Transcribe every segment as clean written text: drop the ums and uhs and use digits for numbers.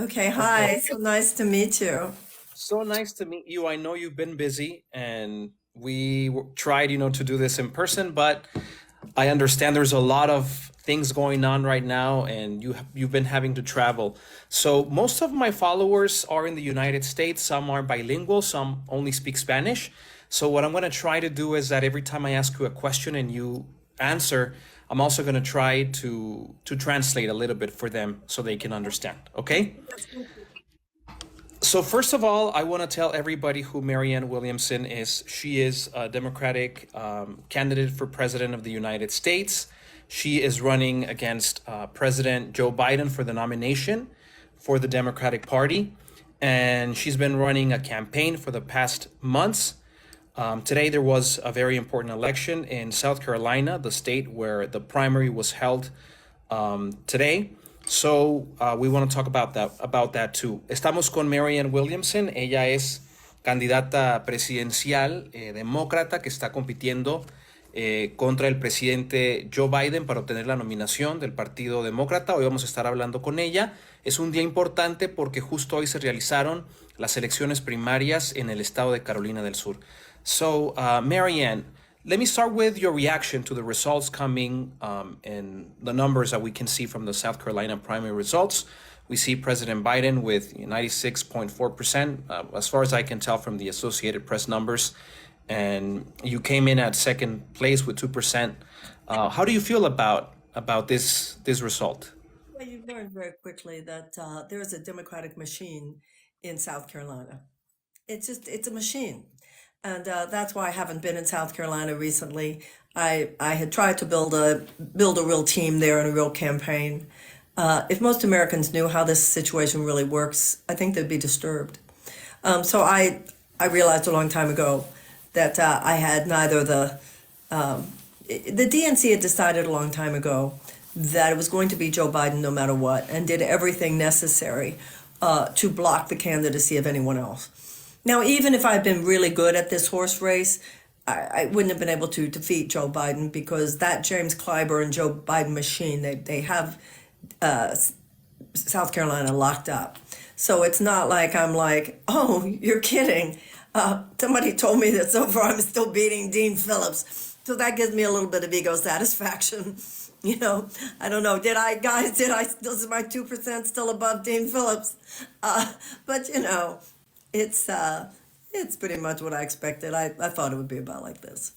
Okay, Okay. hi. So nice to meet you. So nice to meet you. I know you've been busy and tried, to do this in person, but I understand there's a lot of things going on right now and you've been having to travel. So most of my followers are in the United States. Some are bilingual, some only speak Spanish. So what I'm going to try to do is that every time I ask you a question and you answer, I'm also going to try to translate a little bit for them so they can understand. Okay? So first of all, I want to tell everybody who Marianne Williamson is. She is a Democratic candidate for President of the United States. She is running against President Joe Biden for the nomination for the Democratic Party. And she's been running a campaign for the past months. Today, there was a very important election in South Carolina, the state where the primary was held today. So we want to talk about that too. Estamos con Marianne Williamson. Ella es candidata presidencial demócrata que está compitiendo contra el presidente Joe Biden para obtener la nominación del Partido Demócrata. Hoy vamos a estar hablando con ella. Es un día importante porque justo hoy se realizaron las elecciones primarias en el estado de Carolina del Sur. So, Marianne, let me start with your reaction to the results coming and the numbers that we can see from the South Carolina primary results. We see President Biden with 96.4%, as far as I can tell from the Associated Press numbers. And you came in at second place with 2%. How do you feel about this result? Well, you learned very quickly that there is a Democratic machine in South Carolina. It's a machine. And that's why I haven't been in South Carolina recently. I had tried to build a real team there and a real campaign. If most Americans knew how this situation really works, I think they'd be disturbed. So I realized a long time ago that I had neither the DNC had decided a long time ago that it was going to be Joe Biden no matter what, and did everything necessary to block the candidacy of anyone else. Now, even if I'd been really good at this horse race, I wouldn't have been able to defeat Joe Biden because that James Clyburn and Joe Biden machine, they have South Carolina locked up. So it's not like I'm like, oh, you're kidding. Somebody told me that so far I'm still beating Dean Phillips. So that gives me a little bit of ego satisfaction. You know, I don't know. Is my 2% still above Dean Phillips? But it's pretty much what I expected. I thought it would be about like this.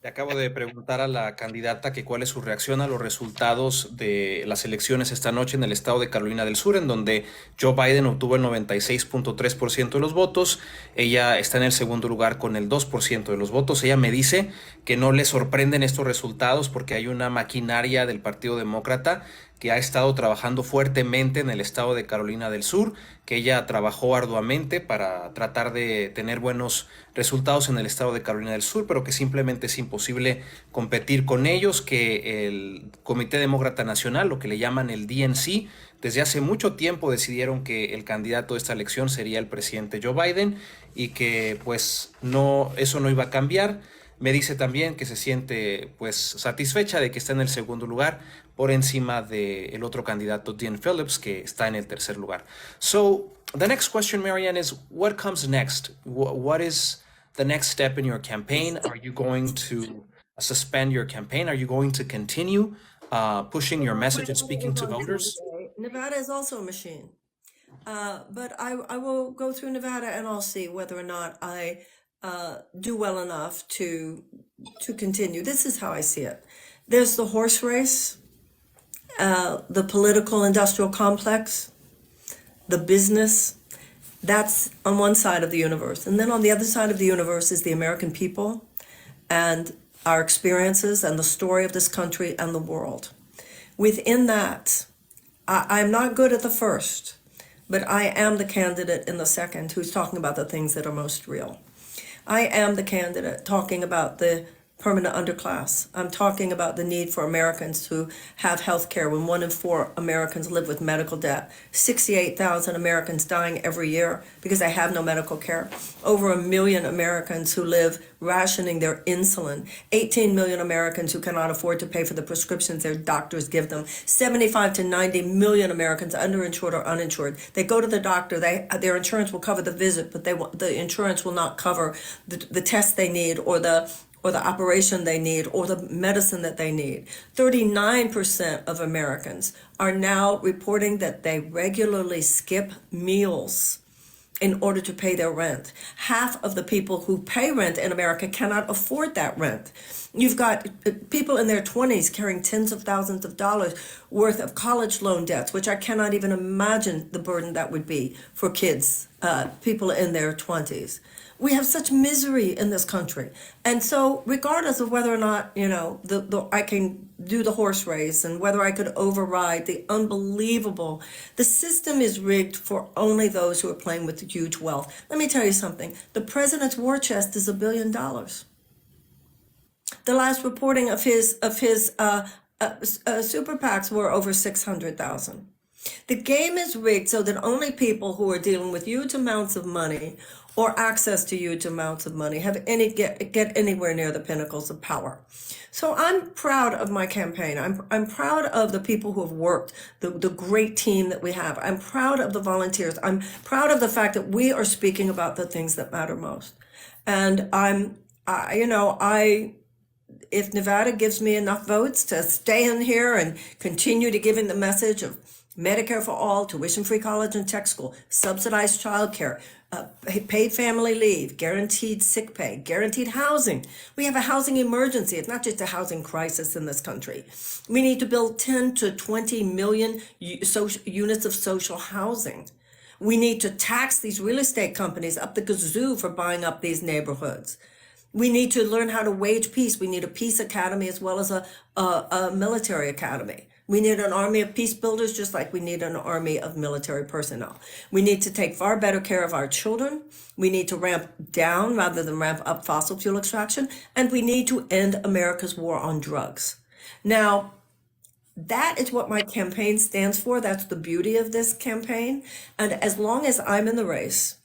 Le acabo de preguntar a la candidata que cuál es su reacción a los resultados de las elecciones esta noche en el estado de Carolina del Sur, en donde Joe Biden obtuvo el 96.3% de los votos. Ella está en el segundo lugar con el 2% de los votos. Ella me dice que no le sorprenden estos resultados porque hay una maquinaria del Partido Demócrata que ha estado trabajando fuertemente en el estado de Carolina del Sur, que ella trabajó arduamente para tratar de tener buenos resultados en el estado de Carolina del Sur, pero que simplemente es imposible competir con ellos, que el Comité Demócrata Nacional, lo que le llaman el DNC, desde hace mucho tiempo decidieron que el candidato de esta elección sería el presidente Joe Biden y que pues no, eso no iba a cambiar. Me dice también que se siente pues satisfecha de que está en el segundo lugar por encima del otro candidato Dean Phillips que está en el tercer lugar. So the next question, Marianne, is what comes next? What is the next step in your campaign? Are you going to suspend your campaign? Are you going to continue pushing your message and speaking to voters? Nevada is also a machine. But I will go through Nevada and I'll see whether or not I do well enough to continue. This is how I see it. There's the horse race, the political industrial complex, the business. That's on one side of the universe. And then on the other side of the universe is the American people and our experiences and the story of this country and the world. Within that, I'm not good at the first, but I am the candidate in the second who's talking about the things that are most real. I am the candidate talking about the permanent underclass. I'm talking about the need for Americans to have health care when 1 in 4 Americans live with medical debt. 68,000 Americans dying every year because they have no medical care. Over 1 million Americans who live rationing their insulin. 18 million Americans who cannot afford to pay for the prescriptions their doctors give them. 75 to 90 million Americans underinsured or uninsured. They go to the doctor, their insurance will cover the visit, but the insurance will not cover the test they need or the operation they need or the medicine that they need. 39% of Americans are now reporting that they regularly skip meals in order to pay their rent. Half of the people who pay rent in America cannot afford that rent. You've got people in their 20s carrying tens of thousands of dollars worth of college loan debts, which I cannot even imagine the burden that would be for kids, people in their 20s. We have such misery in this country. And so regardless of whether or not, I can do the horse race and whether I could override the system is rigged for only those who are playing with huge wealth. Let me tell you something. The president's war chest is $1 billion. The last reporting of his super PACs were over 600,000. The game is rigged so that only people who are dealing with huge amounts of money or access to huge amounts of money get anywhere near the pinnacles of power. So I'm proud of my campaign. I'm proud of the people who have worked, the great team that we have. I'm proud of the volunteers. I'm proud of the fact that we are speaking about the things that matter most. And if Nevada gives me enough votes to stay in here and continue to giving the message of Medicare for all, tuition-free college and tech school, subsidized childcare, paid family leave, guaranteed sick pay, guaranteed housing. We have a housing emergency. It's not just a housing crisis in this country. We need to build 10 to 20 million units of social housing. We need to tax these real estate companies up the kazoo for buying up these neighborhoods. We need to learn how to wage peace. We need a peace academy as well as a military academy. We need an army of peace builders just like we need an army of military personnel. We need to take far better care of our children. We need to ramp down rather than ramp up fossil fuel extraction. And we need to end America's war on drugs. Now, that is what my campaign stands for. That's the beauty of this campaign. And as long as I'm in the race,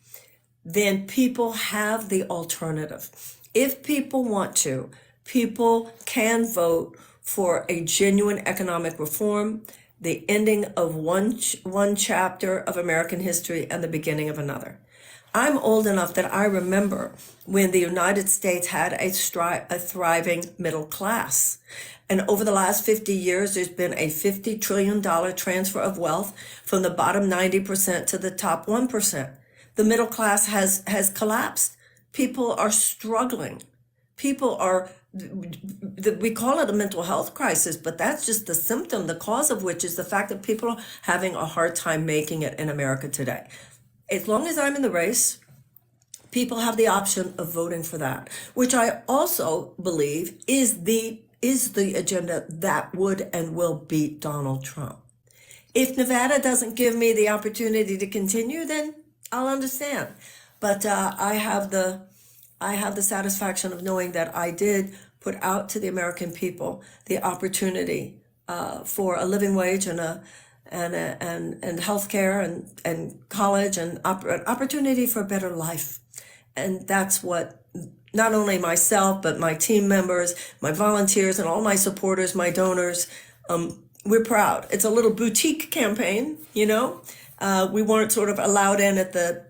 then people have the alternative. If people want to, people can vote for a genuine economic reform, the ending of one chapter of American history and the beginning of another. I'm old enough that I remember when the United States had a thriving middle class. And over the last 50 years, there's been a $50 trillion transfer of wealth from the bottom 90% to the top 1%. The middle class has collapsed. People are struggling. We call it a mental health crisis, but that's just the symptom, the cause of which is the fact that people are having a hard time making it in America today. As long as I'm in the race, people have the option of voting for that, which I also believe is the agenda that would and will beat Donald Trump. If Nevada doesn't give me the opportunity to continue, then I'll understand. But I have the satisfaction of knowing that I did put out to the American people the opportunity for a living wage and health care and college and opportunity for a better life. And that's what not only myself, but my team members, my volunteers, and all my supporters, my donors, we're proud. It's a little boutique campaign, We weren't sort of allowed in at the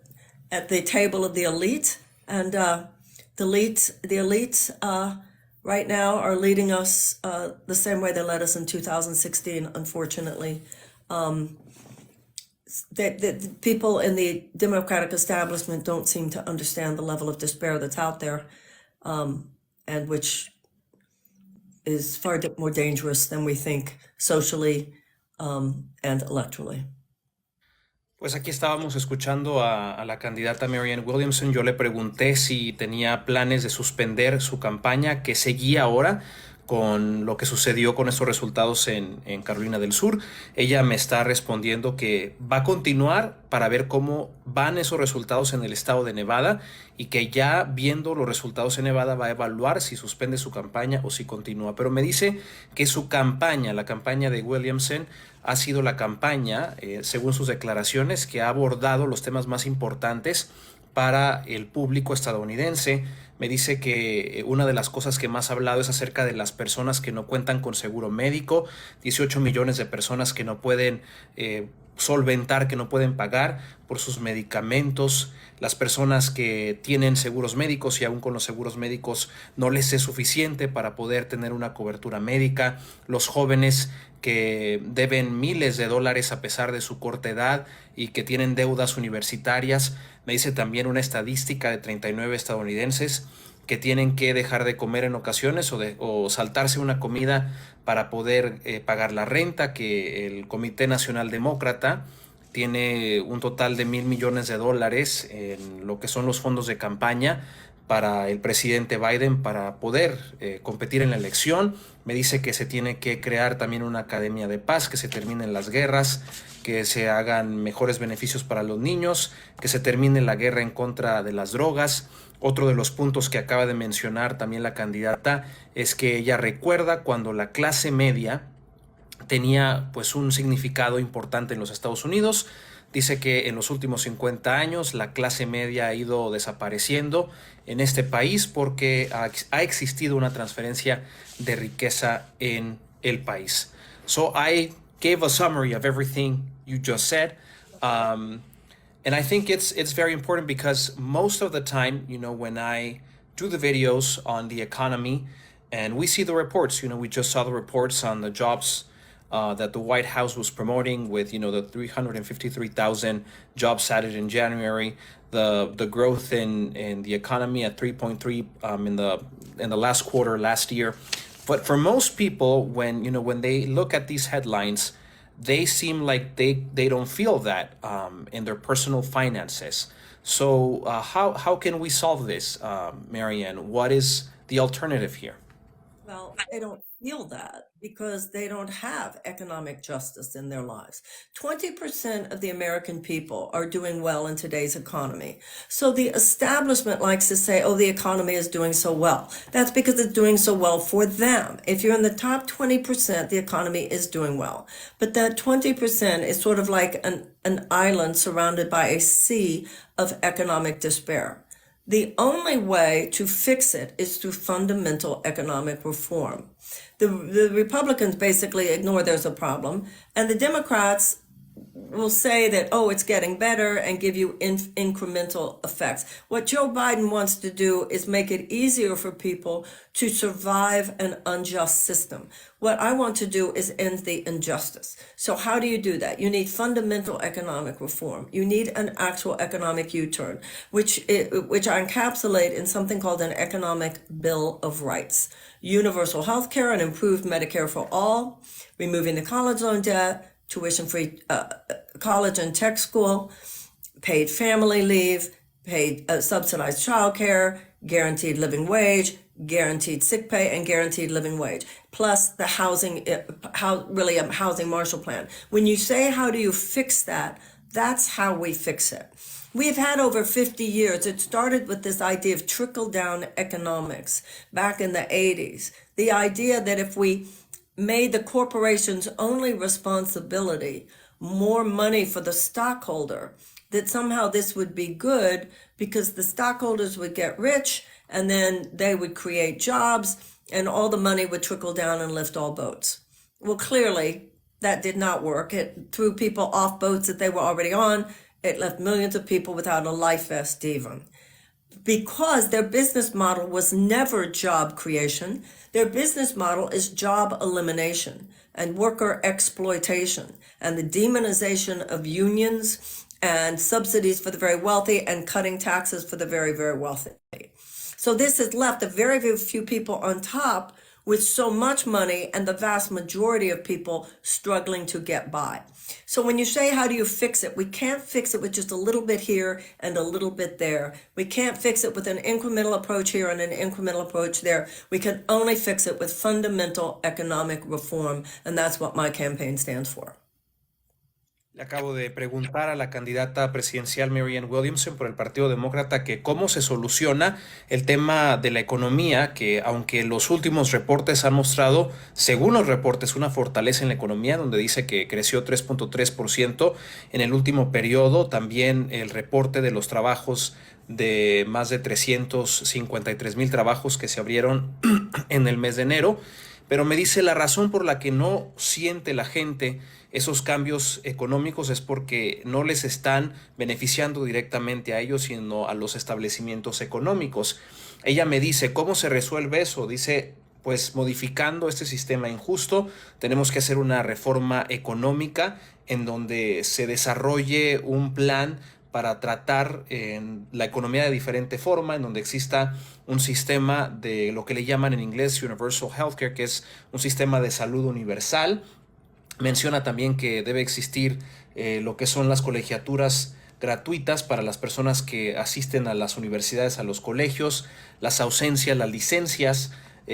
table of the elite, and the elites right now are leading us the same way they led us in 2016, unfortunately. The people in the Democratic establishment don't seem to understand the level of despair that's out there, and which is far more dangerous than we think socially and electorally. Pues aquí estábamos escuchando a la candidata Marianne Williamson. Yo le pregunté si tenía planes de suspender su campaña, que seguía ahora, con lo que sucedió con estos resultados en Carolina del Sur. Ella me está respondiendo que va a continuar para ver cómo van esos resultados en el estado de Nevada y que ya viendo los resultados en Nevada va a evaluar si suspende su campaña o si continúa. Pero me dice que su campaña, la campaña de Williamson, ha sido la campaña, según sus declaraciones, que ha abordado los temas más importantes para el público estadounidense. Me dice que una de las cosas que más ha hablado es acerca de las personas que no cuentan con seguro médico, 18 millones de personas que no pueden solventar, que no pueden pagar por sus medicamentos, las personas que tienen seguros médicos y aún con los seguros médicos no les es suficiente para poder tener una cobertura médica, los jóvenes que deben miles de dólares a pesar de su corta edad y que tienen deudas universitarias. Me dice también una estadística de 39 estadounidenses que tienen que dejar de comer en ocasiones o saltarse una comida para poder pagar la renta, que el Comité Nacional Demócrata tiene un total de $1,000 millones en lo que son los fondos de campaña para el presidente Biden para poder competir en la elección. Me dice que se tiene que crear también una academia de paz, que se terminen las guerras, que se hagan mejores beneficios para los niños, que se termine la guerra en contra de las drogas. Otro de los puntos que acaba de mencionar también la candidata es que ella recuerda cuando la clase media tenía pues un significado importante en los Estados Unidos. Dice que en los últimos 50 años la clase media ha ido desapareciendo en este país porque ha existido una transferencia de riqueza en el país. So I gave a summary of everything you just said. And I think it's very important because most of the time, when I do the videos on the economy and we see the reports, we just saw the reports on the jobs that the White House was promoting with, the 353,000 jobs added in January, the growth in the economy at 3.3 in the last quarter last year. But for most people, when they look at these headlines, they seem like they don't feel that in their personal finances. So how can we solve this, Marianne? What is the alternative here? Well, they don't feel that because they don't have economic justice in their lives. 20% of the American people are doing well in today's economy. So the establishment likes to say, oh, the economy is doing so well. That's because it's doing so well for them. If you're in the top 20%, the economy is doing well. But that 20% is sort of like an island surrounded by a sea of economic despair. The only way to fix it is through fundamental economic reform. The Republicans basically ignore there's a problem, and the Democrats will say that, oh, it's getting better and give you incremental effects. What Joe Biden wants to do is make it easier for people to survive an unjust system. What I want to do is end the injustice. So how do you do that? You need fundamental economic reform. You need an actual economic U-turn, which I encapsulate in something called an economic Bill of Rights. Universal health care and improved Medicare for all, removing the college loan debt, tuition-free college and tech school, paid family leave, paid subsidized childcare, guaranteed living wage, guaranteed sick pay, and guaranteed living wage, plus the housing Marshall Plan. When you say, how do you fix that? That's how we fix it. We've had over 50 years. It started with this idea of trickle-down economics back in the 80s. The idea that if we made the corporation's only responsibility more money for the stockholder, that somehow this would be good because the stockholders would get rich and then they would create jobs and all the money would trickle down and lift all boats. Well, clearly that did not work. It threw people off boats that they were already on. It left millions of people without a life vest even. Because their business model was never job creation. Their business model is job elimination and worker exploitation and the demonization of unions and subsidies for the very wealthy and cutting taxes for the very, very wealthy. So this has left a very, very few people on top with so much money and the vast majority of people struggling to get by. So when you say, how do you fix it? We can't fix it with just a little bit here and a little bit there. We can't fix it with an incremental approach here and an incremental approach there. We can only fix it with fundamental economic reform, and that's what my campaign stands for. Le acabo de preguntar a la candidata presidencial Marianne Williamson por el Partido Demócrata que cómo se soluciona el tema de la economía, que aunque los últimos reportes han mostrado, según los reportes, una fortaleza en la economía, donde dice que creció 3.3% en el último periodo. También el reporte de los trabajos de más de 353,000 trabajos que se abrieron en el mes de enero. Pero me dice la razón por la que no siente la gente esos cambios económicos es porque no les están beneficiando directamente a ellos, sino a los establecimientos económicos. Ella me dice, ¿cómo se resuelve eso? Dice, pues modificando este sistema injusto, tenemos que hacer una reforma económica en donde se desarrolle un plan para tratar la economía de diferente forma, en donde exista un sistema de lo que le llaman en inglés Universal Healthcare, que es un sistema de salud universal. Menciona también que debe existir lo que son las colegiaturas gratuitas para las personas que asisten a las universidades, a los colegios, las ausencias, las licencias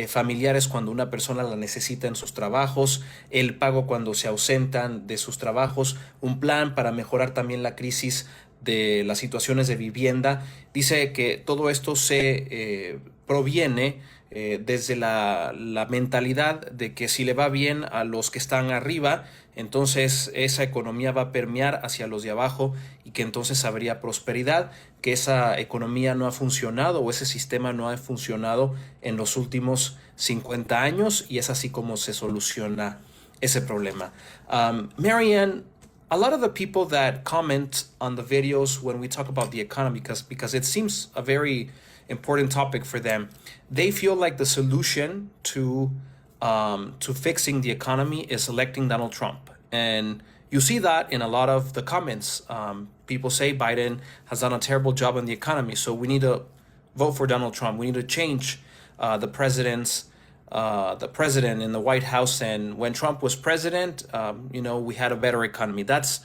familiares cuando una persona la necesita en sus trabajos, el pago cuando se ausentan de sus trabajos, un plan para mejorar también la crisis de las situaciones de vivienda. Dice que todo esto se proviene desde la mentalidad de que si le va bien a los que están arriba, entonces esa economía va a permear hacia los de abajo y que entonces habría prosperidad, que esa economía no ha funcionado o ese sistema no ha funcionado en los últimos 50 años y es así como se soluciona ese problema. Marianne, a lot of the people that comment on the videos when we talk about the economy, because it seems a very important topic for them, they feel like the solution to fixing the economy is electing Donald Trump. And you see that in a lot of the comments. People say Biden has done a terrible job on the economy, so we need to vote for Donald Trump. We need to change the president in the White House. And when Trump was president, we had a better economy. That's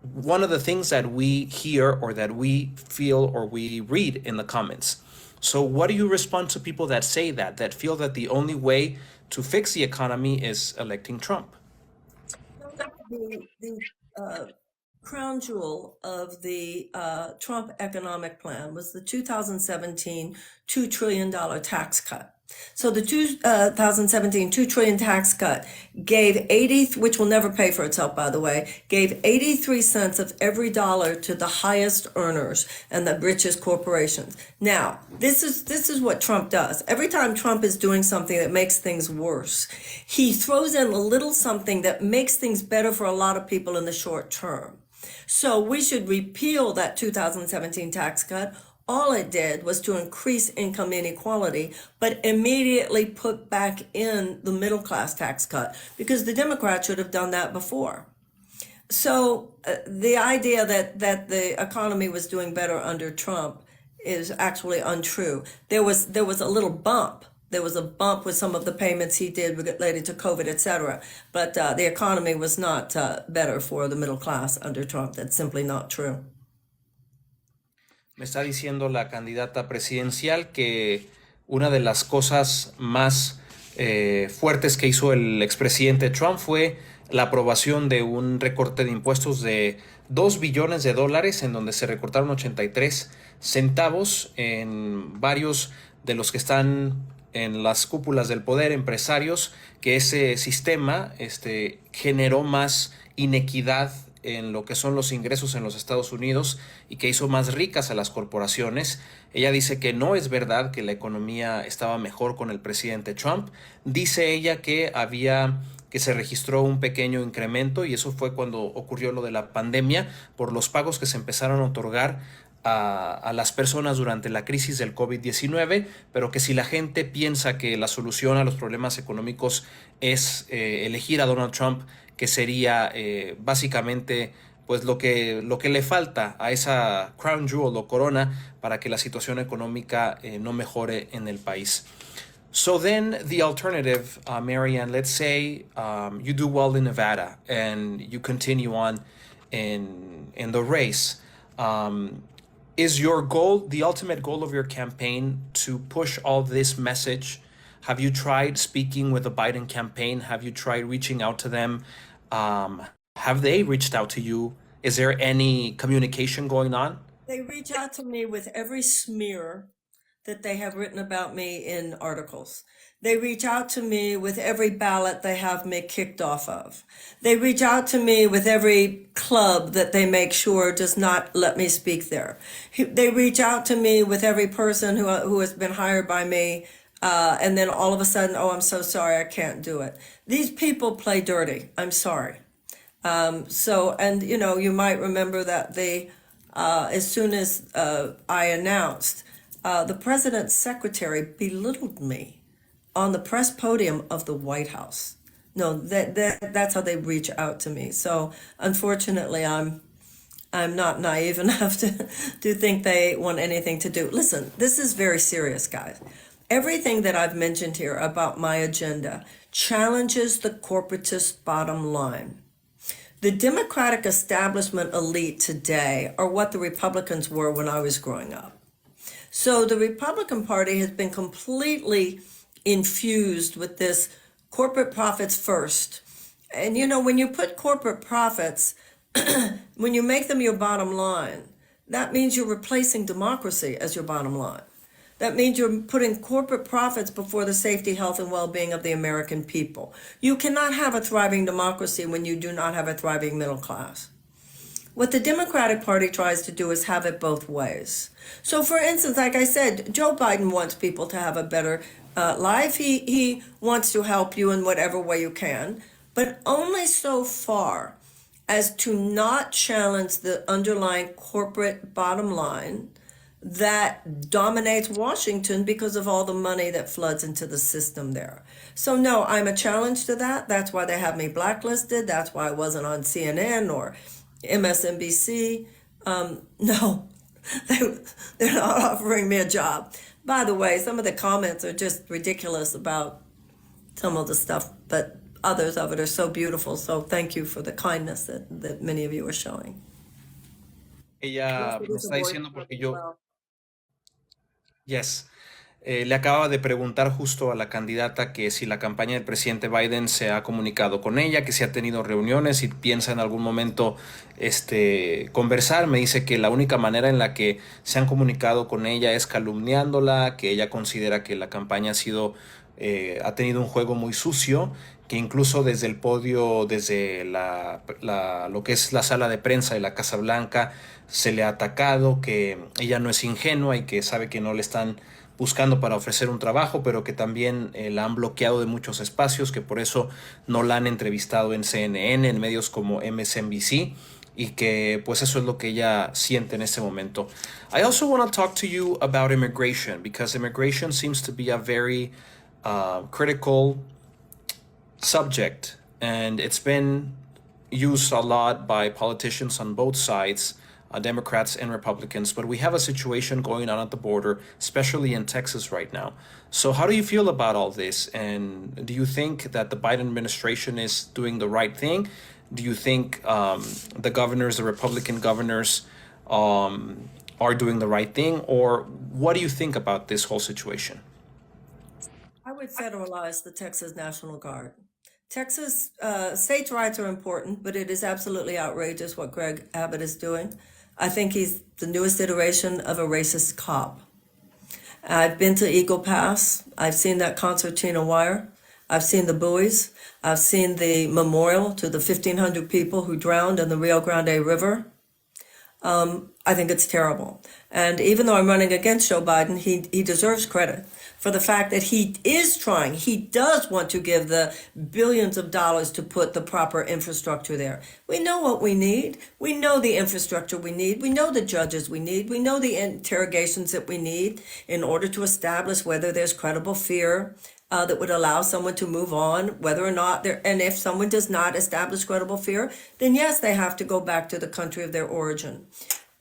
one of the things that we hear or that we feel or we read in the comments. So what do you respond to people that say that feel that the only way to fix the economy is electing Trump? The crown jewel of the Trump economic plan was the 2017 $2 trillion tax cut. So the 2017 $2 trillion tax cut gave which will never pay for itself, by the way, gave 83 cents of every dollar to the highest earners and the richest corporations. Now, this is what Trump does. Every time Trump is doing something that makes things worse, he throws in a little something that makes things better for a lot of people in the short term. So we should repeal that 2017 tax cut. All it did was to increase income inequality, but immediately put back in the middle class tax cut, because the Democrats should have done that before. So the idea that the economy was doing better under Trump is actually untrue. There was a little bump. There was a bump with some of the payments he did related to COVID, etc. But the economy was not better for the middle class under Trump. That's simply not true. Me está diciendo la candidata presidencial que una de las cosas más fuertes que hizo el expresidente Trump fue la aprobación de un recorte de impuestos de $2 billones en donde se recortaron 83 centavos en varios de los que están en las cúpulas del poder, empresarios, que ese sistema generó más inequidad en lo que son los ingresos en los Estados Unidos y que hizo más ricas a las corporaciones. Ella dice que no es verdad que la economía estaba mejor con el presidente Trump. Dice ella que se registró un pequeño incremento y eso fue cuando ocurrió lo de la pandemia por los pagos que se empezaron a otorgar a las personas durante la crisis del COVID-19, pero que si la gente piensa que la solución a los problemas económicos es elegir a Donald Trump, que sería básicamente pues lo que le falta a esa crown jewel o corona para que la situación económica no mejore en el país. So then the alternative, Marianne, let's say you do well in Nevada and you continue on in the race. Is your goal, the ultimate goal of your campaign, to push all this message? Have you tried speaking with the Biden campaign? Have you tried reaching out to them? Um, have they reached out to you? Is there any communication going on? They reach out to me with every smear that they have written about me in articles. They reach out to me with every ballot they have me kicked off of. They reach out to me with every club that they make sure does not let me speak there. They reach out to me with every person who has been hired by me, and then all of a sudden, oh, I'm so sorry, I can't do it. These people play dirty. I'm sorry. And you might remember that as soon as I announced, the president's secretary belittled me on the press podium of the White House. No, that's how they reach out to me. So unfortunately, I'm not naive enough to think they want anything to do. Listen, this is very serious, guys. Everything that I've mentioned here about my agenda challenges the corporatist bottom line. The Democratic establishment elite today are what the Republicans were when I was growing up. So the Republican Party has been completely infused with this corporate profits first. And when you put corporate profits, when you make them your bottom line, that means you're replacing democracy as your bottom line. That means you're putting corporate profits before the safety, health, and well-being of the American people. You cannot have a thriving democracy when you do not have a thriving middle class. What the Democratic Party tries to do is have it both ways. So, for instance, like I said, Joe Biden wants people to have a better life. He wants to help you in whatever way you can, but only so far as to not challenge the underlying corporate bottom line that dominates Washington because of all the money that floods into the system there. So no, I'm a challenge to that. That's why they have me blacklisted. That's why I wasn't on CNN or MSNBC. No, they're not offering me a job. By the way, some of the comments are just ridiculous about some of the stuff, but others of it are so beautiful. So thank you for the kindness that many of you are showing. Yes, Ella it me is a está boy diciendo club porque as yo, well. yes. Le acaba de preguntar justo a la candidata que si la campaña del presidente Biden se ha comunicado con ella, que si ha tenido reuniones y piensa en algún momento conversar. Me dice que la única manera en la que se han comunicado con ella es calumniándola, que ella considera que la campaña ha tenido un juego muy sucio, que incluso desde el podio, desde lo que es la sala de prensa de la Casa Blanca, se le ha atacado, que ella no es ingenua y que sabe que no le están buscando para ofrecer un trabajo, pero que también la han bloqueado de muchos espacios, que por eso no la han entrevistado en CNN, en medios como MSNBC, y que pues eso es lo que ella siente en este momento. I also want to talk to you about immigration, because immigration seems to be a very critical subject, and it's been used a lot by politicians on both sides, Democrats and Republicans. But we have a situation going on at the border, especially in Texas right now. So, how do you feel about all this? And do you think that the Biden administration is doing the right thing? Do you think the Republican governors, are doing the right thing? Or what do you think about this whole situation? I would federalize the Texas National Guard. Texas states' rights are important, but it is absolutely outrageous what Greg Abbott is doing. I think he's the newest iteration of a racist cop. I've been to Eagle Pass. I've seen that concertina wire. I've seen the buoys. I've seen the memorial to the 1,500 people who drowned in the Rio Grande River. I think it's terrible. And even though I'm running against Joe Biden, he deserves credit for the fact that he is trying. He does want to give the billions of dollars to put the proper infrastructure there. We know what we need. We know the infrastructure we need. We know the judges we need. We know the interrogations that we need in order to establish whether there's credible fear that would allow someone to move on, whether or not and if someone does not establish credible fear, then yes, they have to go back to the country of their origin.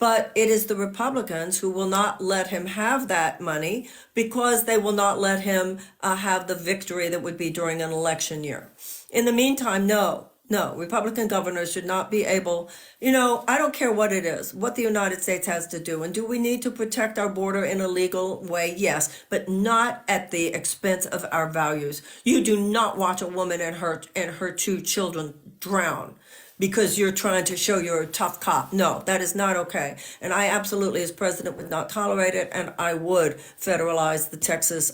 But it is the Republicans who will not let him have that money because they will not let him have the victory that would be during an election year. In the meantime, no, Republican governors should not be able, I don't care what it is, what the United States has to do. And do we need to protect our border in a legal way? Yes, but not at the expense of our values. You do not watch a woman and her two children drown because you're trying to show you're a tough cop. No, that is not okay. And I absolutely, as president, would not tolerate it. And I would federalize the Texas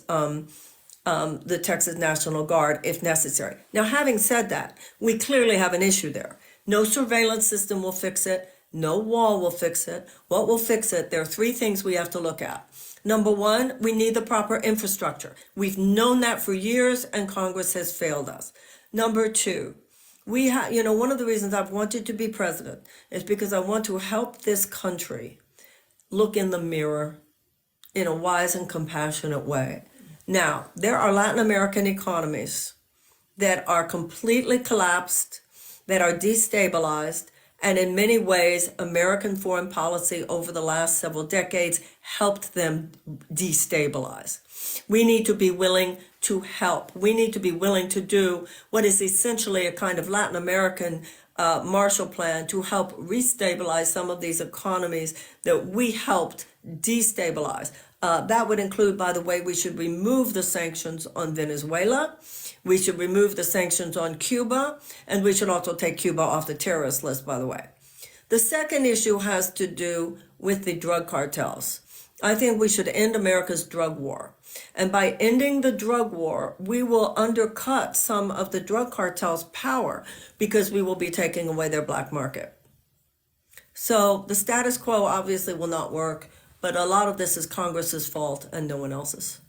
National Guard if necessary. Now, having said that, we clearly have an issue there. No surveillance system will fix it. No wall will fix it. What will fix it? There are three things we have to look at. Number one, we need the proper infrastructure. We've known that for years, and Congress has failed us. Number two, one of the reasons I've wanted to be president is because I want to help this country look in the mirror in a wise and compassionate way. Now, there are Latin American economies that are completely collapsed, that are destabilized, and in many ways, American foreign policy over the last several decades helped them destabilize. We need to be willing to help. We need to be willing to do what is essentially a kind of Latin American Marshall Plan to help restabilize some of these economies that we helped destabilize. That would include, by the way, we should remove the sanctions on Venezuela. We should remove the sanctions on Cuba, and we should also take Cuba off the terrorist list, by the way. The second issue has to do with the drug cartels. I think we should end America's drug war. And by ending the drug war, we will undercut some of the drug cartels' power because we will be taking away their black market. So the status quo obviously will not work, but a lot of this is Congress's fault and no one else's.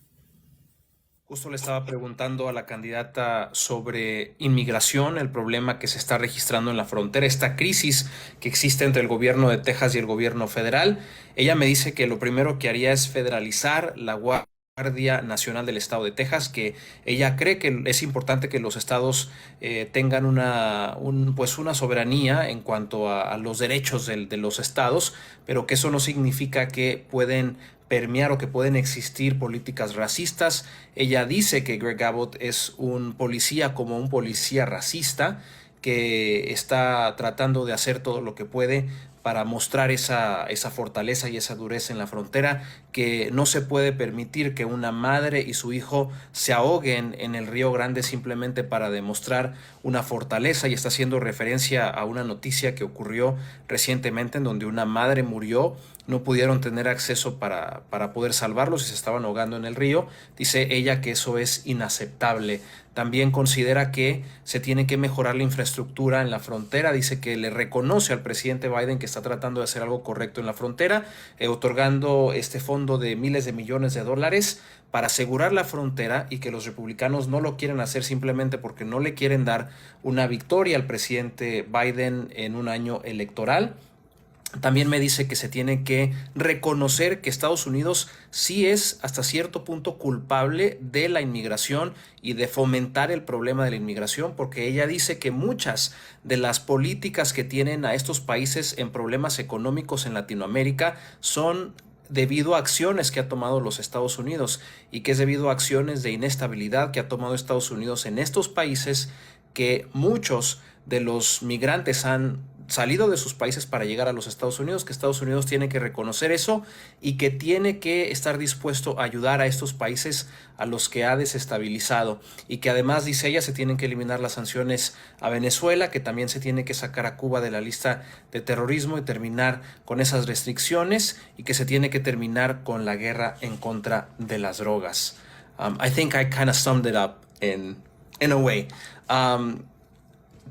Justo le estaba preguntando a la candidata sobre inmigración, el problema que se está registrando en la frontera, esta crisis que existe entre el gobierno de Texas y el gobierno federal. Ella me dice que lo primero que haría es federalizar la Guardia Nacional del Estado de Texas, que ella cree que es importante que los estados tengan una soberanía en cuanto a los derechos de los estados, pero que eso no significa que pueden permear o que pueden existir políticas racistas. Ella dice que Greg Abbott es un policía como un policía racista que está tratando de hacer todo lo que puede para mostrar esa fortaleza y esa dureza en la frontera, que no se puede permitir que una madre y su hijo se ahoguen en el Río Grande simplemente para demostrar una fortaleza, y está haciendo referencia a una noticia que ocurrió recientemente en donde una madre murió, no pudieron tener acceso para poder salvarlos y se estaban ahogando en el río. Dice ella que eso es inaceptable. También considera que se tiene que mejorar la infraestructura en la frontera. Dice que le reconoce al presidente Biden que está tratando de hacer algo correcto en la frontera, otorgando este fondo de miles de millones de dólares para asegurar la frontera, y que los republicanos no lo quieren hacer simplemente porque no le quieren dar una victoria al presidente Biden en un año electoral. También me dice que se tiene que reconocer que Estados Unidos sí es hasta cierto punto culpable de la inmigración y de fomentar el problema de la inmigración, porque ella dice que muchas de las políticas que tienen a estos países en problemas económicos en Latinoamérica son debido a acciones que ha tomado los Estados Unidos, y que es debido a acciones de inestabilidad que ha tomado Estados Unidos en estos países, que muchos de los migrantes han salido de sus países para llegar a los Estados Unidos, que Estados Unidos tiene que reconocer eso y que tiene que estar dispuesto a ayudar a estos países a los que ha desestabilizado, y que además, dice ella, se tienen que eliminar las sanciones a Venezuela, que también se tiene que sacar a Cuba de la lista de terrorismo y terminar con esas restricciones, y que se tiene que terminar con la guerra en contra de las drogas. I think I kind of summed it up in a way.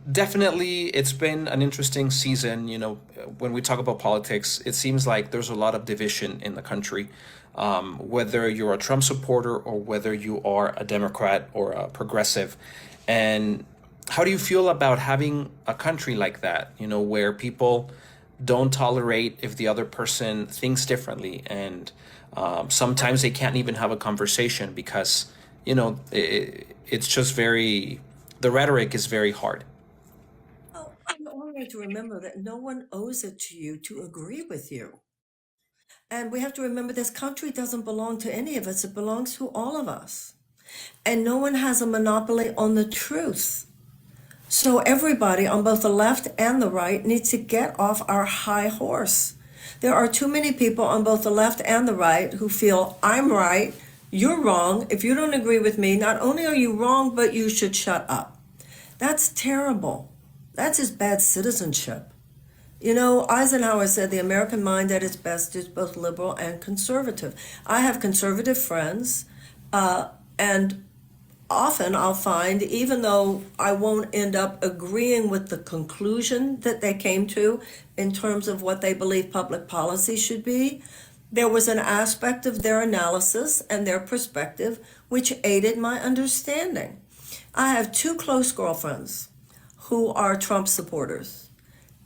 Definitely, it's been an interesting season. You know, when we talk about politics, it seems like there's a lot of division in the country, whether you're a Trump supporter or whether you are a Democrat or a progressive. And how do you feel about having a country like that, you know, where people don't tolerate if the other person thinks differently, and sometimes they can't even have a conversation because, you know, it's just the rhetoric is very hard. need to remember that no one owes it to you to agree with you. And we have to remember this country doesn't belong to any of us, it belongs to all of us. And no one has a monopoly on the truth. So everybody on both the left and the right needs to get off our high horse. There are too many people on both the left and the right who feel I'm right, you're wrong. If you don't agree with me, not only are you wrong, but you should shut up. That's terrible. That's just bad citizenship. You know, Eisenhower said the American mind at its best is both liberal and conservative. I have conservative friends, and often I'll find, even though I won't end up agreeing with the conclusion that they came to in terms of what they believe public policy should be, there was an aspect of their analysis and their perspective which aided my understanding. I have two close girlfriends who are Trump supporters.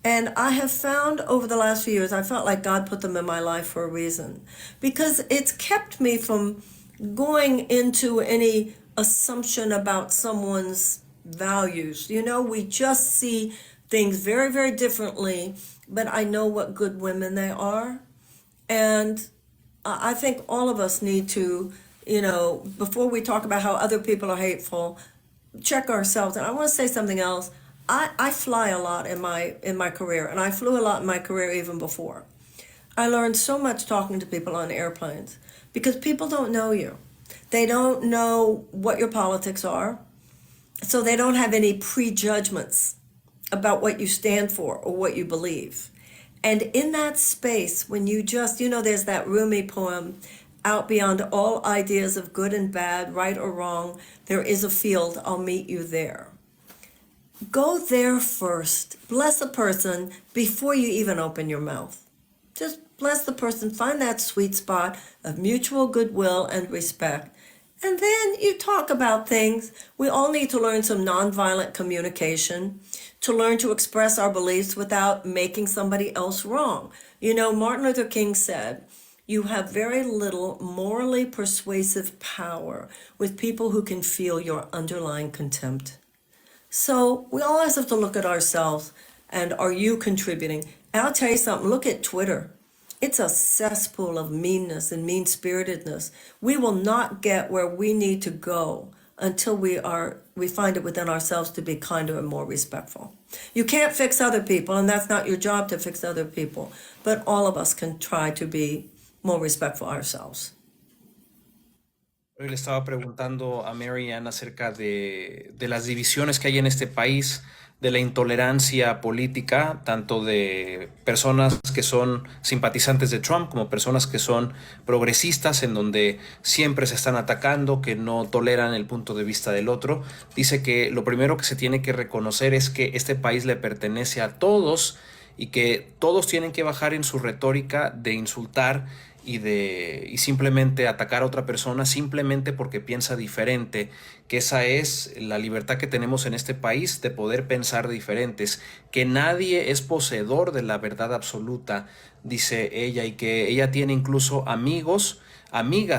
And I have found over the last few years, I felt like God put them in my life for a reason, because it's kept me from going into any assumption about someone's values. You know, we just see things very, very differently, but I know what good women they are. And I think all of us need to, you know, before we talk about how other people are hateful, check ourselves. And I want to say something else. I fly a lot in my career, and I flew a lot in my career even before. I learned so much talking to people on airplanes because people don't know you. They don't know what your politics are, so they don't have any prejudgments about what you stand for or what you believe. And in that space, when you just, you know, there's that Rumi poem, out beyond all ideas of good and bad, right or wrong, there is a field, I'll meet you there. Go there first. Bless a person before you even open your mouth. Just bless the person. Find that sweet spot of mutual goodwill and respect. And then you talk about things. We all need to learn some nonviolent communication, to learn to express our beliefs without making somebody else wrong. You know, Martin Luther King said, you have very little morally persuasive power with people who can feel your underlying contempt. So we always have to look at ourselves and are you contributing? And I'll tell you something, look at Twitter. It's a cesspool of meanness and mean-spiritedness. We will not get where we need to go until we find it within ourselves to be kinder and more respectful. You can't fix other people, and that's not your job to fix other people, but all of us can try to be more respectful ourselves. Hoy le estaba preguntando a Marianne acerca de las divisiones que hay en este país, de la intolerancia política, tanto de personas que son simpatizantes de Trump como personas que son progresistas, en donde siempre se están atacando, que no toleran el punto de vista del otro. Dice que lo primero que se tiene que reconocer es que este país le pertenece a todos y que todos tienen que bajar en su retórica de insultar y simplemente atacar a otra persona simplemente porque piensa diferente, que esa es la libertad que tenemos en este país de poder pensar diferentes, que nadie es poseedor de la verdad absoluta, dice ella, y que ella tiene incluso amigas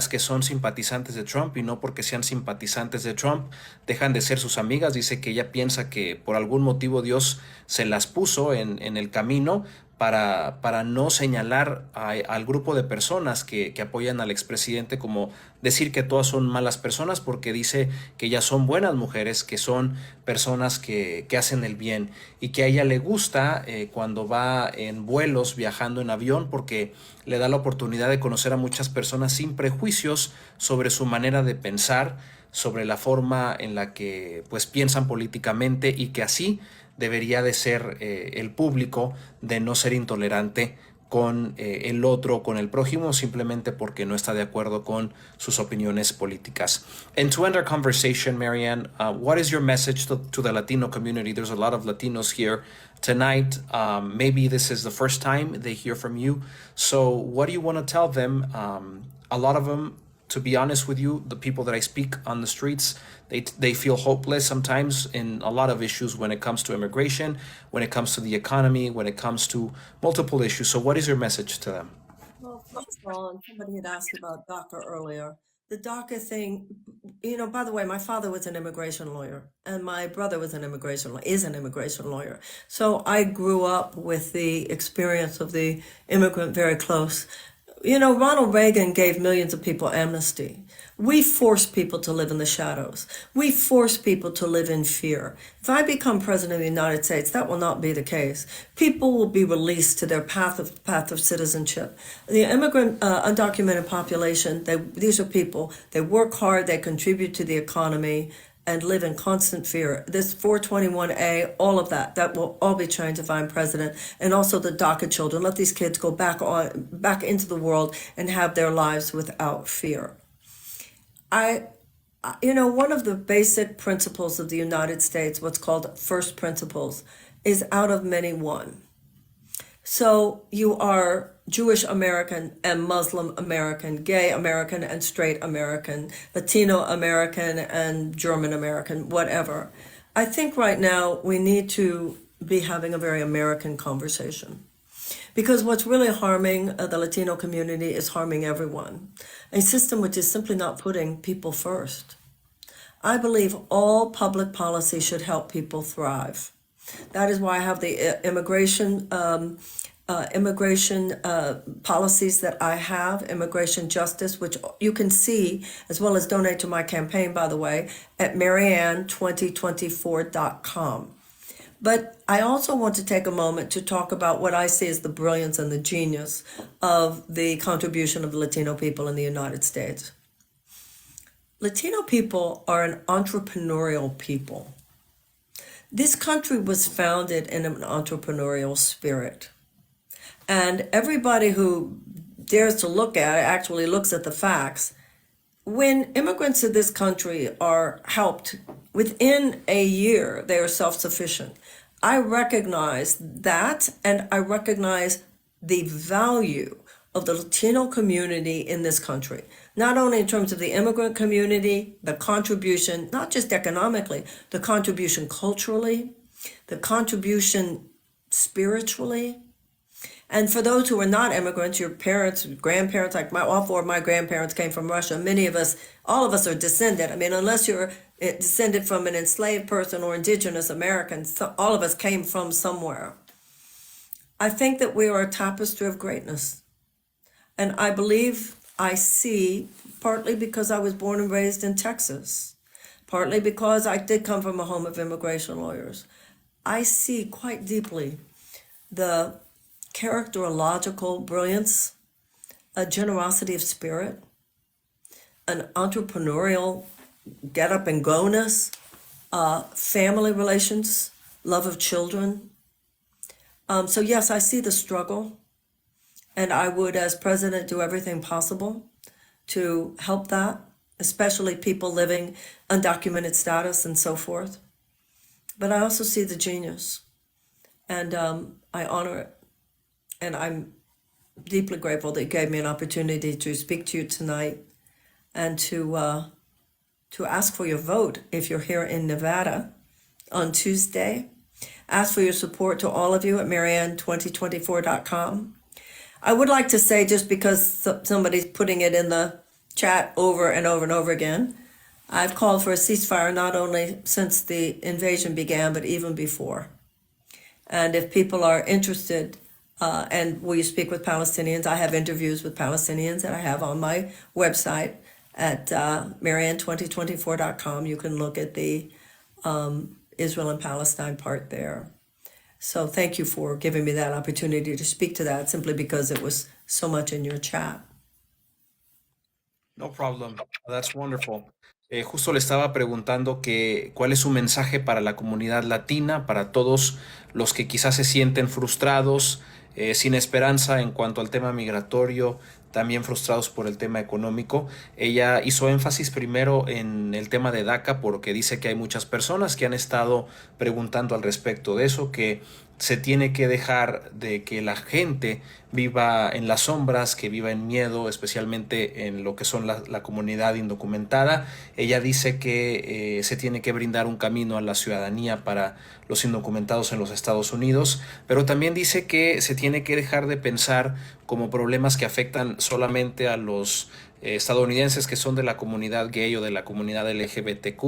que son simpatizantes de Trump y no porque sean simpatizantes de Trump dejan de ser sus amigas. Dice que ella piensa que por algún motivo Dios se las puso en el camino para no señalar al grupo de personas que apoyan al expresidente, como decir que todas son malas personas, porque dice que ellas son buenas mujeres, que son personas que hacen el bien, y que a ella le gusta cuando va en vuelos viajando en avión, porque le da la oportunidad de conocer a muchas personas sin prejuicios sobre su manera de pensar, sobre la forma en la que pues piensan políticamente, y que así debería de ser el público, de no ser intolerante con el otro, con el prójimo, simplemente porque no está de acuerdo con sus opiniones políticas. And to end our conversation, Marianne, what is your message to the Latino community? There's a lot of Latinos here tonight. Maybe this is the first time they hear from you. So what do you want to tell them? A lot of them, to be honest with you, the people that I speak on the streets, they feel hopeless sometimes in a lot of issues when it comes to immigration, when it comes to the economy, when it comes to multiple issues. So what is your message to them? Well, first of all, and somebody had asked about DACA earlier. the DACA thing, you know, by the way, my father was an immigration lawyer and my brother was is an immigration lawyer. So I grew up with the experience of the immigrant very close. You know, Ronald Reagan gave millions of people amnesty. We force people to live in the shadows. We force people to live in fear. If I become president of the United States, that will not be the case. People will be released to their path of citizenship. The immigrant undocumented population, these are people, they work hard, they contribute to the economy, and live in constant fear. This 421A, all of that will all be changed if I'm president. And also the DACA children. Let these kids go back into the world and have their lives without fear. You know, one of the basic principles of the United States, what's called first principles, is out of many one. So you are Jewish American and Muslim American, gay American and straight American, Latino American and German American, whatever. I think right now we need to be having a very American conversation. Because what's really harming the Latino community is harming everyone. A system which is simply not putting people first. I believe all public policy should help people thrive. That is why I have the immigration policies that I have, immigration justice, which you can see, as well as donate to my campaign, by the way, at Marianne2024.com. But I also want to take a moment to talk about what I see as the brilliance and the genius of the contribution of the Latino people in the United States. Latino people are an entrepreneurial people. This country was founded in an entrepreneurial spirit. And everybody who dares to look at it actually looks at the facts. When immigrants to this country are helped, within a year, they are self-sufficient. I recognize that, and I recognize the value of the Latino community in this country. Not only in terms of the immigrant community, the contribution, not just economically, the contribution culturally, the contribution spiritually. And for those who are not immigrants, your parents, grandparents, like all four of my grandparents came from Russia. Many of us, all of us are descended. I mean, unless you're descended from an enslaved person or indigenous Americans, all of us came from somewhere. I think that we are a tapestry of greatness. And I believe I see, partly because I was born and raised in Texas, partly because I did come from a home of immigration lawyers, I see quite deeply the characterological brilliance, a generosity of spirit, an entrepreneurial get up and go-ness, family relations, love of children. So yes, I see the struggle, and I would, as president, do everything possible to help that, especially people living undocumented status and so forth. But I also see the genius, and I honor it. And I'm deeply grateful that you gave me an opportunity to speak to you tonight and to ask for your vote if you're here in Nevada on Tuesday. Ask for your support to all of you at Marianne2024.com. I would like to say, just because somebody's putting it in the chat over and over and over again, I've called for a ceasefire not only since the invasion began, but even before. And if people are interested, and will you speak with Palestinians? I have interviews with Palestinians that I have on my website at Marianne2024.com. You can look at the Israel and Palestine part there. So thank you for giving me that opportunity to speak to that, simply because it was so much in your chat. No problem. That's wonderful. Justo le estaba preguntando que cuál es su mensaje para la comunidad latina, para todos los que quizás se sienten frustrados, sin esperanza en cuanto al tema migratorio, también frustrados por el tema económico. Ella hizo énfasis primero en el tema de DACA porque dice que hay muchas personas que han estado preguntando al respecto de eso, que se tiene que dejar de que la gente viva en las sombras, que viva en miedo, especialmente en lo que son la comunidad indocumentada. Ella dice que se tiene que brindar un camino a la ciudadanía para los indocumentados en los Estados Unidos, pero también dice que se tiene que dejar de pensar como problemas que afectan solamente a los estadounidenses que son de la comunidad gay o de la comunidad LGBTQ,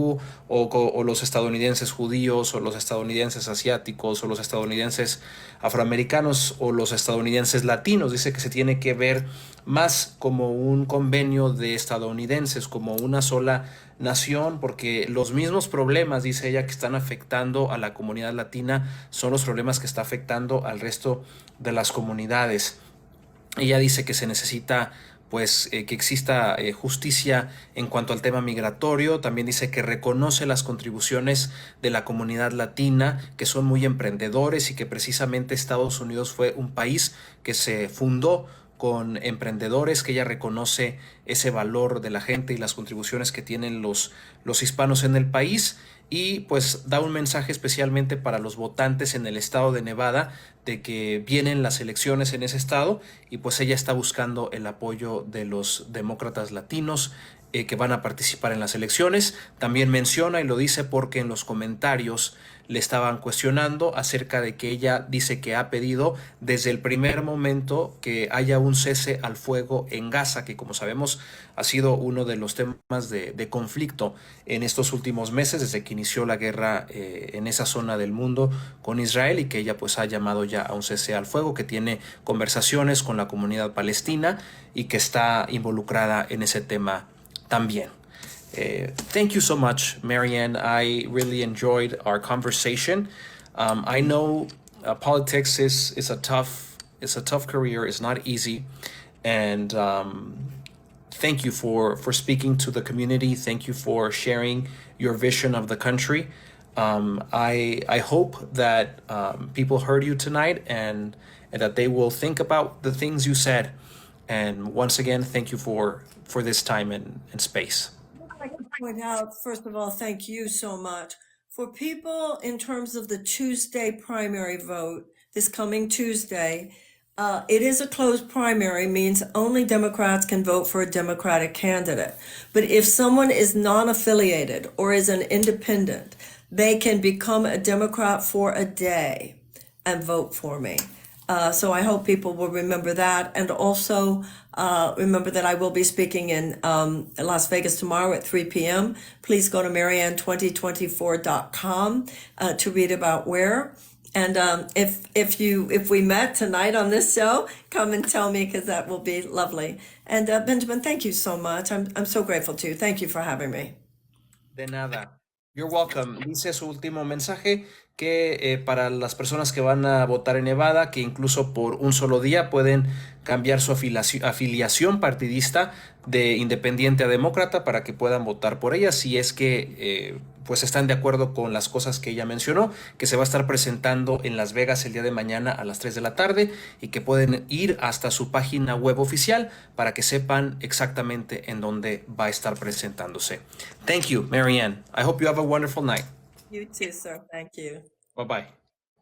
o los estadounidenses judíos, o los estadounidenses asiáticos, o los estadounidenses afroamericanos, o los estadounidenses latinos. Dice que se tiene que ver más como un convenio de estadounidenses, como una sola nación, porque los mismos problemas, dice ella, que están afectando a la comunidad latina son los problemas que está afectando al resto de las comunidades. Ella dice que se necesita pues que exista justicia en cuanto al tema migratorio. También dice que reconoce las contribuciones de la comunidad latina, que son muy emprendedores, y que precisamente Estados Unidos fue un país que se fundó con emprendedores, que ella reconoce ese valor de la gente y las contribuciones que tienen los hispanos en el país. Y pues da un mensaje especialmente para los votantes en el estado de Nevada, de que vienen las elecciones en ese estado, y pues ella está buscando el apoyo de los demócratas latinos que van a participar en las elecciones. También menciona, y lo dice porque en los comentarios le estaban cuestionando acerca de que ella dice que ha pedido desde el primer momento que haya un cese al fuego en Gaza, que como sabemos ha sido uno de los temas de conflicto en estos últimos meses, desde que inició la guerra en esa zona del mundo con Israel, y que ella pues ha llamado ya a un cese al fuego, que tiene conversaciones con la comunidad palestina y que está involucrada en ese tema también. Thank you so much, Marianne. I really enjoyed our conversation. I know politics is a tough career. It's not easy, and thank you for speaking to the community. Thank you for sharing your vision of the country. I hope that people heard you tonight, and that they will think about the things you said. And once again, thank you for this time and space. I'd like to point out, first of all, thank you so much. For people in terms of the Tuesday primary vote, this coming Tuesday, it is a closed primary, means only Democrats can vote for a Democratic candidate. But if someone is non-affiliated or is an independent, they can become a Democrat for a day and vote for me. So I hope people will remember that, and also remember that I will be speaking in Las Vegas tomorrow at 3 p.m. Please go to marianne2024.com to read about where. And if we met tonight on this show, come and tell me, because that will be lovely. And Benjamin, thank you so much. I'm so grateful to you. Thank you for having me. De nada. You're welcome. Dice su último mensaje que para las personas que van a votar en Nevada, que incluso por un solo día pueden cambiar su afiliación partidista de independiente a demócrata para que puedan votar por ella, si es que pues están de acuerdo con las cosas que ella mencionó, que se va a estar presentando en Las Vegas el día de mañana a las 3 de la tarde, y que pueden ir hasta su página web oficial para que sepan exactamente en dónde va a estar presentándose. Thank you, Marianne. I hope you have a wonderful night. You too, sir. Thank you. Bye-bye.